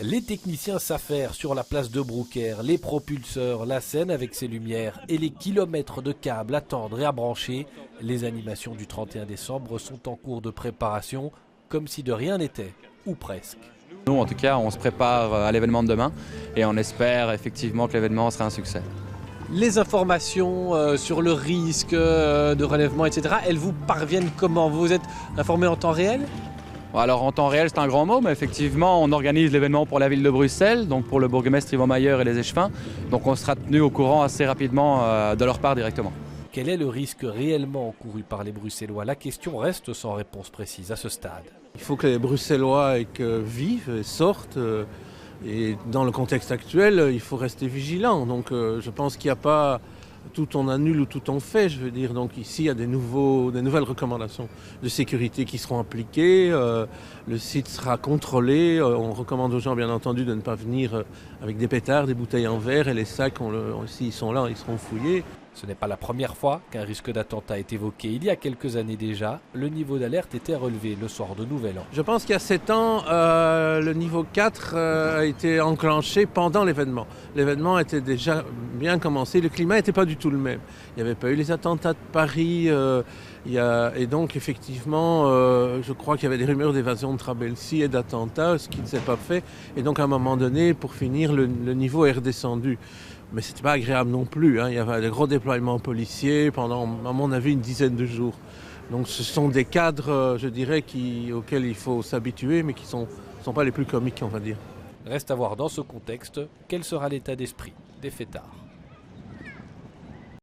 Les techniciens s'affairent sur la place de Brouckère, les propulseurs, la scène avec ses lumières et les kilomètres de câbles à tendre et à brancher. Les animations du 31 décembre sont en cours de préparation, comme si de rien n'était, ou presque. Nous, en tout cas, on se prépare à l'événement de demain et on espère effectivement que l'événement sera un succès. Les informations sur le risque de relèvement, etc., elles vous parviennent comment? Vous êtes informé en temps réel? Alors en temps réel, c'est un grand mot, mais effectivement, on organise l'événement pour la ville de Bruxelles, donc pour le bourgmestre Yvan Mayer et les échevins. Donc on sera tenu au courant assez rapidement de leur part directement. Quel est le risque réellement encouru par les Bruxellois? La question reste sans réponse précise à ce stade. Il faut que les Bruxellois vivent et sortent. Et dans le contexte actuel, il faut rester vigilant. Donc je pense qu'il n'y a pas tout on annule ou tout on fait, je veux dire. Donc ici, il y a des nouvelles recommandations de sécurité qui seront appliquées. Le site sera contrôlé. On recommande aux gens, bien entendu, de ne pas venir avec des pétards, des bouteilles en verre et les sacs, s'ils sont là, ils seront fouillés. Ce n'est pas la première fois qu'un risque d'attentat est évoqué. Il y a quelques années déjà, le niveau d'alerte était relevé le soir de Nouvel An. Je pense qu'il y a 7 ans, le niveau 4 a été enclenché pendant l'événement. L'événement était déjà bien commencé, le climat n'était pas du tout le même. Il n'y avait pas eu les attentats de Paris, et donc effectivement, je crois qu'il y avait des rumeurs d'évasion de Trabelsi et d'attentats, ce qui ne s'est pas fait. Et donc à un moment donné, pour finir, le niveau est redescendu. Mais ce n'était pas agréable non plus, hein. Il y avait des gros déploiements policiers pendant, à mon avis, une dizaine de jours. Donc ce sont des cadres, je dirais, auxquels il faut s'habituer, mais qui ne sont pas les plus comiques, on va dire. Reste à voir dans ce contexte quel sera l'état d'esprit des fêtards.